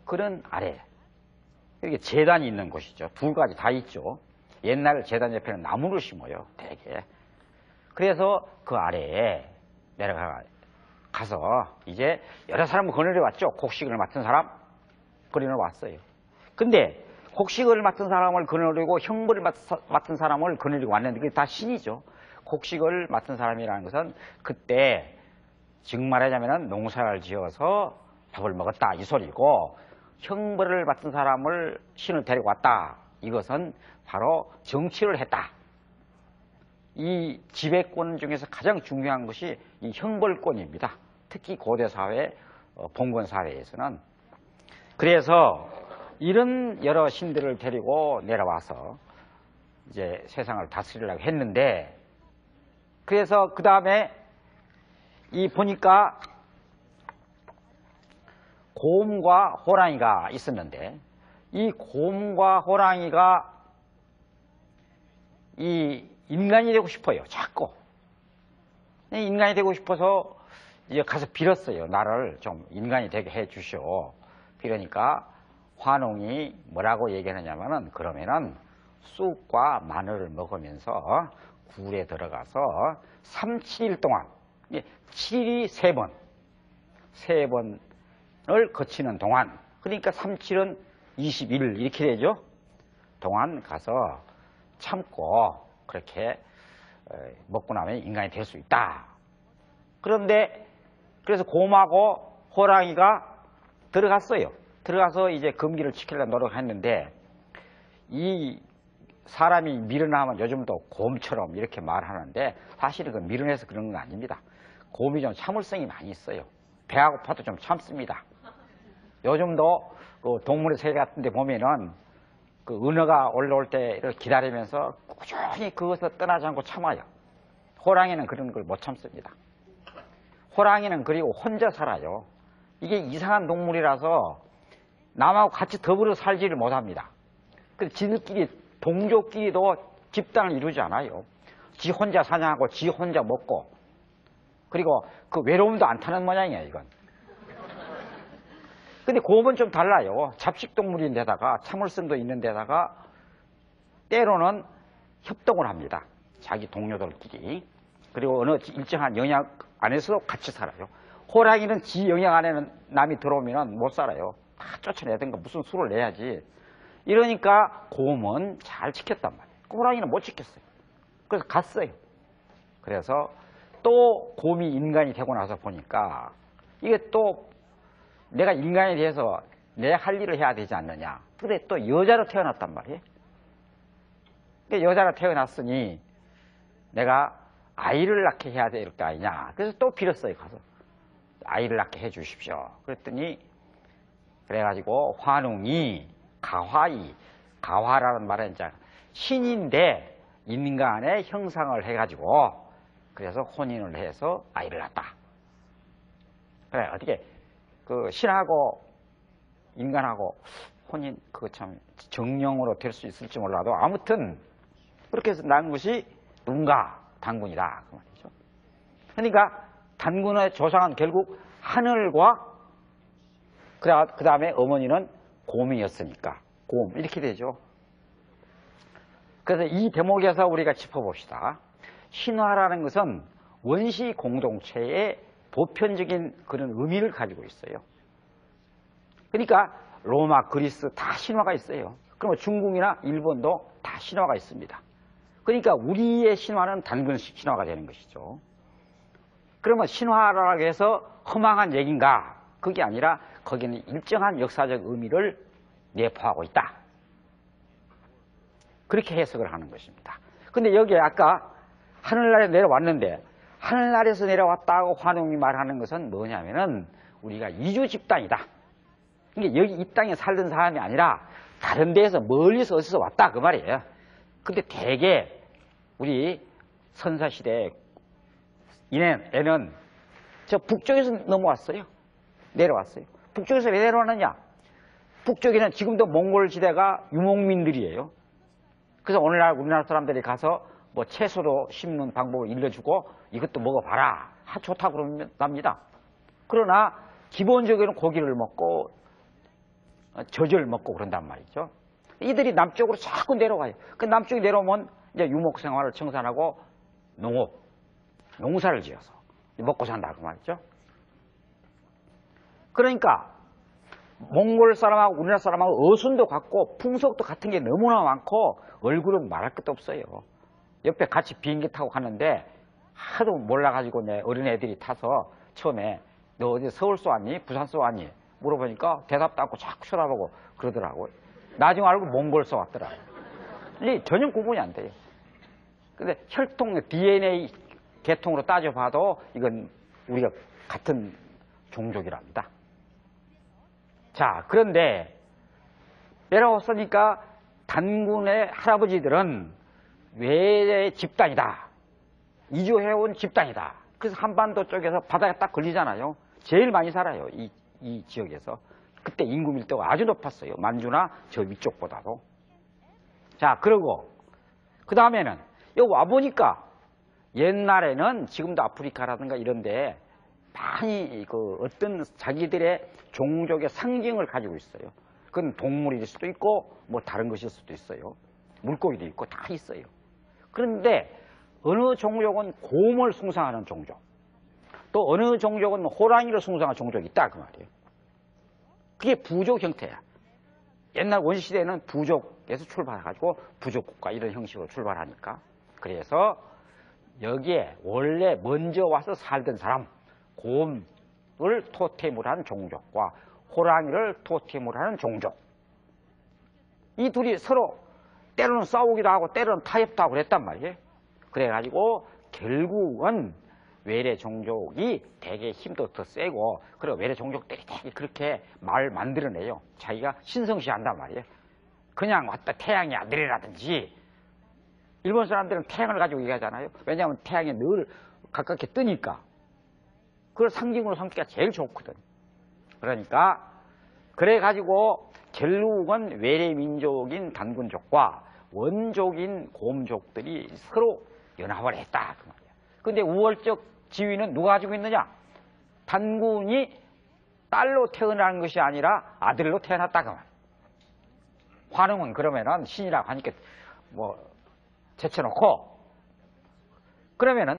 그런 아래 이렇게 재단이 있는 곳이죠. 두 가지 다 있죠. 옛날 재단 옆에는 나무를 심어요, 대개. 그래서 그 아래에 내려가서 이제 여러 사람을 거느려 왔죠. 곡식을 맡은 사람 거느려 왔어요. 근데 곡식을 맡은 사람을 거느리고 형벌을 맡은 사람을 거느리고 왔는데 그게 다 신이죠. 곡식을 맡은 사람이라는 것은 그때 즉 말하자면 농사를 지어서 밥을 먹었다 이 소리고, 형벌을 맡은 사람을 신을 데리고 왔다 이것은 바로 정치를 했다. 이 지배권 중에서 가장 중요한 것이 이 형벌권입니다. 특히 고대사회, 봉건사회에서는. 그래서 이런 여러 신들을 데리고 내려와서 이제 세상을 다스리려고 했는데, 그래서 그 다음에 이 보니까 곰과 호랑이가 있었는데, 이 곰과 호랑이가 이 인간이 되고 싶어요. 자꾸 인간이 되고 싶어서 이제 가서 빌었어요. 나를 좀 인간이 되게 해 주시오. 그러니까 환웅이 뭐라고 얘기하느냐면은, 그러면은 쑥과 마늘을 먹으면서 굴에 들어가서 3, 7일 동안, 7이 3번, 3번을 거치는 동안, 그러니까 3, 7은 21일 이렇게 되죠. 동안 가서 참고 그렇게 먹고 나면 인간이 될 수 있다. 그런데 그래서 곰하고 호랑이가 들어갔어요. 들어가서 이제 금기를 지키려고 노력했는데, 이 사람이 밀어나면 요즘도 곰처럼 이렇게 말하는데 사실은 그 밀어내서 그런 건 아닙니다. 곰이 좀 참을성이 많이 있어요. 배가 고파도 좀 참습니다. 요즘도 그 동물의 세계 같은 데 보면은 그 은어가 올라올 때를 기다리면서 꾸준히 그것을 떠나지 않고 참아요. 호랑이는 그런 걸 못 참습니다. 호랑이는 그리고 혼자 살아요. 이게 이상한 동물이라서 남하고 같이 더불어 살지를 못합니다. 그래서 지들끼리, 동족끼리도 집단을 이루지 않아요. 지 혼자 사냥하고 지 혼자 먹고, 그리고 그 외로움도 안 타는 모양이에요, 이건. 근데 곰은 좀 달라요. 잡식동물인데다가 참을성도 있는데다가 때로는 협동을 합니다. 자기 동료들끼리. 그리고 어느 일정한 영역 안에서도 같이 살아요. 호랑이는 지 영역 안에는 남이 들어오면 못 살아요. 다 쫓아내든가 무슨 수를 내야지. 이러니까 곰은 잘 지켰단 말이에요. 호랑이는 못 지켰어요. 그래서 갔어요. 그래서 또 곰이 인간이 되고 나서 보니까 이게 또 내가 인간에 대해서 내 할 일을 해야 되지 않느냐. 근데 또 여자로 태어났단 말이에요. 그러니까 여자로 태어났으니 내가 아이를 낳게 해야 될 거 아니냐. 그래서 또 빌었어요. 가서 아이를 낳게 해 주십시오. 그랬더니 그래가지고 환웅이 가화라는 말은 이제 신인데 인간의 형상을 해가지고 그래서 혼인을 해서 아이를 낳았다. 그래, 어떻게 그 신하고 인간하고 혼인 그거 참 정령으로 될 수 있을지 몰라도 아무튼 그렇게 해서 낳은 것이 누군가 단군이다 그 말이죠. 그러니까 단군의 조상은 결국 하늘과 그 다음에 어머니는 곰이었으니까 곰 이렇게 되죠. 그래서 이 대목에서 우리가 짚어봅시다. 신화라는 것은 원시 공동체의 보편적인 그런 의미를 가지고 있어요. 그러니까 로마, 그리스 다 신화가 있어요. 그러면 중국이나 일본도 다 신화가 있습니다. 그러니까 우리의 신화는 단군 신화가 되는 것이죠. 그러면 신화라고 해서 허망한 얘기인가? 그게 아니라 거기는 일정한 역사적 의미를 내포하고 있다. 그렇게 해석을 하는 것입니다. 근데 여기에 아까 하늘나라에 내려왔는데 하늘나라에서 내려왔다고 환웅이 말하는 것은 뭐냐면은 우리가 이주 집단이다. 그러니까 여기 이 땅에 살던 사람이 아니라 다른 데에서 멀리서 어디서 왔다 그 말이에요. 근데 대개 우리 선사시대 얘는 저 북쪽에서 넘어왔어요. 내려왔어요. 북쪽에서 왜 내려왔느냐? 북쪽에는 지금도 몽골 지대가 유목민들이에요. 그래서 오늘날 우리나라 사람들이 가서 뭐 채소도 심는 방법을 일러주고 이것도 먹어봐라. 좋다고 그럽니다. 그러나 기본적으로는 고기를 먹고 젖을 먹고 그런단 말이죠. 이들이 남쪽으로 자꾸 내려가요. 그 남쪽에 내려오면 이제 유목 생활을 청산하고 농사를 지어서 먹고 산다 그 말이죠. 그러니까 몽골 사람하고 우리나라 사람하고 어순도 같고 풍속도 같은 게 너무나 많고 얼굴은 말할 것도 없어요. 옆에 같이 비행기 타고 가는데 하도 몰라가지고 내 어린애들이 타서 처음에 너 어디 서울서 왔니? 부산서 왔니? 물어보니까 대답도 않고 자꾸 쳐다보고 그러더라고요. 나중에 알고 몽골서 왔더라고요. 이게 전혀 구분이 안 돼요. 근데 혈통, DNA 계통으로 따져봐도 이건 우리가 같은 종족이랍니다. 자, 그런데 내려왔으니까 단군의 할아버지들은 외래 집단이다. 이주해온 집단이다. 그래서 한반도 쪽에서 바다에 딱 걸리잖아요. 제일 많이 살아요. 이 지역에서. 그때 인구 밀도가 아주 높았어요. 만주나 저 위쪽보다도. 자, 그러고 그 다음에는 여기 와보니까 옛날에는 지금도 아프리카라든가 이런데 많이 그 어떤 자기들의 종족의 상징을 가지고 있어요. 그건 동물일 수도 있고 뭐 다른 것일 수도 있어요. 물고기도 있고 다 있어요. 그런데 어느 종족은 곰을 숭상하는 종족, 또 어느 종족은 호랑이를 숭상하는 종족이 있다 그 말이에요. 그게 부족 형태야. 옛날 원시시대에는 부족에서 출발해가지고 부족국가 이런 형식으로 출발하니까. 그래서 여기에 원래 먼저 와서 살던 사람, 곰을 토템으로 하는 종족과 호랑이를 토템으로 하는 종족, 이 둘이 서로 때로는 싸우기도 하고 때로는 타협도 하고 그랬단 말이에요. 그래가지고 결국은 외래 종족이 되게 힘도 더 세고, 그리고 외래 종족들이 되게 그렇게 말 만들어내요. 자기가 신성시한단 말이에요. 그냥 왔다 태양의 아들이라든지, 일본 사람들은 태양을 가지고 얘기하잖아요. 왜냐하면 태양이 늘 가깝게 뜨니까. 그걸 상징으로 삼기가 제일 좋거든. 그러니까 그래가지고 결국은 외래 민족인 단군족과 원족인 곰족들이 서로 연합을 했다 그 말이야. 근데 우월적 지위는 누가 가지고 있느냐? 단군이 딸로 태어나는 것이 아니라 아들로 태어났다 그 말이야. 환웅은 그러면은 신이라고 하니까 뭐 제쳐놓고, 그러면은